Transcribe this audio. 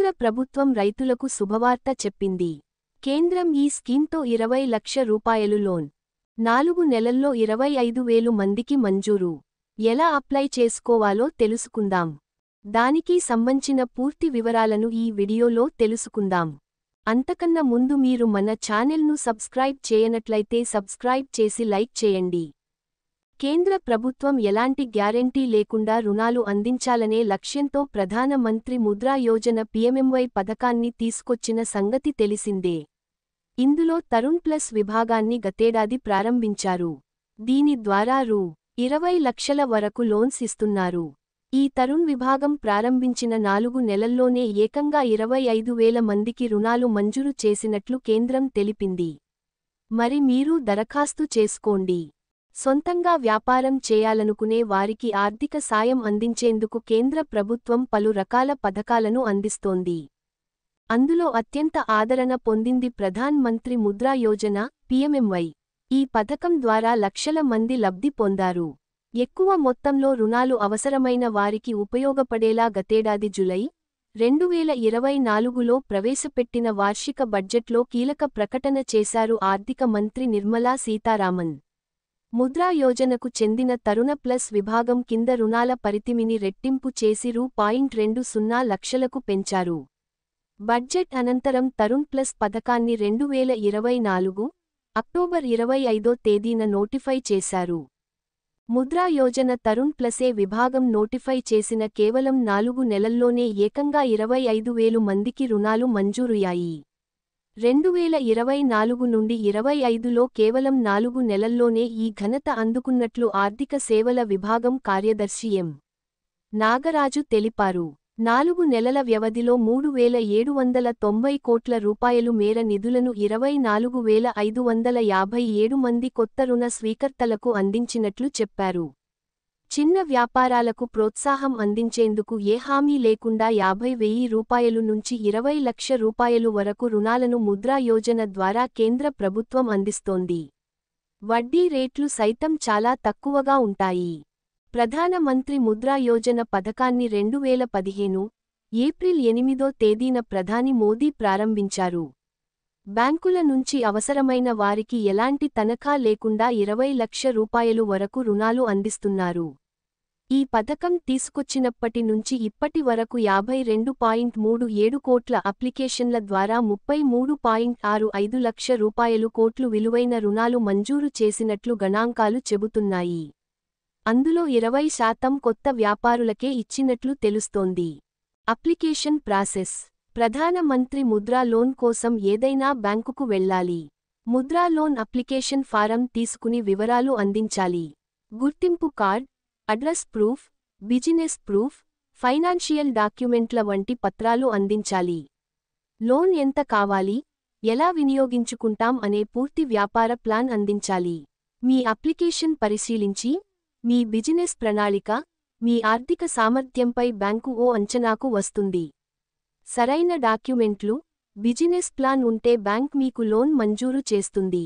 కేంద్ర ప్రభుత్వం రైతులకు శుభవార్త చెప్పింది. కేంద్రం ఈ స్కీమ్తో 20 లక్షల రూపాయలు లోన్ 4 నెలల్లో 25,000 మందికి మంజూరు. ఎలా అప్లై చేసుకోవాలో తెలుసుకుందాం. దానికి సంబంధించిన పూర్తి వివరాలను ఈ వీడియోలో తెలుసుకుందాం. అంతకన్నా ముందు మీరు మన ఛానెల్ను సబ్స్క్రైబ్ చేయనట్లయితే సబ్స్క్రైబ్ చేసి లైక్ చేయండి. కేంద్ర ప్రభుత్వం ఎలాంటి గ్యారెంటీ లేకుండా రుణాలు అందించాలనే లక్ష్యంతో ప్రధాన మంత్రి ముద్రా యోజన పీఎంఎంవై పథకాన్ని తీసుకొచ్చిన సంగతి తెలిసిందే. ఇందులో తరుణ్ ప్లస్ విభాగాన్ని గతేడాది ప్రారంభించారు. దీని ద్వారా రూ. 20 లక్షల వరకు లోన్స్ ఇస్తున్నారు. ఈ తరుణ్ విభాగం ప్రారంభించిన 4 నెలల్లోనే ఏకంగా 25,000 మందికి రుణాలు మంజూరు చేసినట్లు కేంద్రం తెలిపింది. మరి మీరు దరఖాస్తు చేసుకోండి. సొంతంగా వ్యాపారం చేయాలనుకునే వారికి ఆర్థిక సాయం అందించేందుకు కేంద్ర ప్రభుత్వం పలు రకాల పథకాలను అందిస్తోంది. అందులో అత్యంత ఆదరణ పొందింది ప్రధాన్ మంత్రి ముద్రా యోజన పీఎంఎంవై. ఈ పథకం ద్వారా లక్షల మంది లబ్ధి పొందారు. ఎక్కువ మొత్తంలో రుణాలు అవసరమైన వారికి ఉపయోగపడేలా గతేడాది జూలై 2024లో ప్రవేశపెట్టిన వార్షిక బడ్జెట్లో కీలక ప్రకటన చేశారు ఆర్థిక మంత్రి నిర్మలా సీతారామన్. ముద్రా యోజనకు చెందిన తరుణ ప్లస్ విభాగం కింద రుణాల పరిమితిని రెట్టింపు చేసి రూ. 20 లక్షలకు పెంచారు. బడ్జెట్ అనంతరం తరుణ్ ప్లస్ పథకాన్ని 2024 అక్టోబర్ 25వ తేదీన నోటిఫై చేశారు. ముద్రా యోజన తరుణ్ ప్లసే విభాగం నోటిఫై చేసిన కేవలం 4 నెలల్లోనే ఏకంగా 25,000 మందికి రుణాలు మంజూరయ్యాయి. 2024 నుండి 25లో కేవలం 4 నెలల్లోనే ఈ ఘనత అందుకున్నట్లు ఆర్థిక సేవల విభాగం కార్యదర్శి ఎం. నాగరాజు తెలిపారు. 4 నెలల వ్యవధిలో 3,790 కోట్ల రూపాయలు మేర నిధులను 24,557 మంది కొత్త రుణ స్వీకర్తలకు అందించినట్లు చెప్పారు. చిన్న వ్యాపారాలకు ప్రోత్సాహం అందించేందుకు ఏ హామీ లేకుండా 50,000 రూపాయలు నుంచి 20 లక్షల రూపాయలు వరకు రుణాలను ముద్రా యోజన ద్వారా కేంద్ర ప్రభుత్వం అందిస్తోంది. వడ్డీ రేట్లు సైతం చాలా తక్కువగా ఉంటాయి. ప్రధాన మంత్రి ముద్రా యోజన పథకాన్ని 2015 ఏప్రిల్ 8వ తేదీన ప్రధాని మోదీ ప్రారంభించారు. బ్యాంకుల నుంచి అవసరమైన వారికి ఎలాంటి తనఖా లేకుండా 20 లక్షల రూపాయలు వరకు రుణాలు అందిస్తున్నారు. ఈ పథకం తీసుకొచ్చినప్పటి నుంచి ఇప్పటి వరకు 52.37 కోట్ల అప్లికేషన్ల ద్వారా 33.65 లక్షల రూపాయలు కోట్లు విలువైన రుణాలు మంజూరు చేసినట్లు గణాంకాలు చెబుతున్నాయి. అందులో 20% కొత్త వ్యాపారులకే ఇచ్చినట్లు తెలుస్తోంది. Application process. Pradhan Mantri Mudra loan కోసం ఏదైనా బ్యాంకుకు వెళ్లాలి. ముద్రా లోన్ అప్లికేషన్ ఫారం తీసుకుని వివరాలు అందించాలి. గుర్తింపు card, address proof, business proof, financial డాక్యుమెంట్ల వంటి పత్రాలు అందించాలి. లోన్ ఎంత కావాలి, ఎలా వినియోగించుకుంటాం అనే పూర్తి వ్యాపార ప్లాన్ అందించాలి. మీ అప్లికేషన్ పరిశీలించి, మీ బిజినెస్ ప్రణాళిక, మీ ఆర్థిక సామర్థ్యంపై బ్యాంకు ఓ అంచనాకు వస్తుంది. సరైన డాక్యుమెంట్లు, బిజినెస్ ప్లాన్ ఉంటే బ్యాంక్ మీకు లోన్ మంజూరు చేస్తుంది.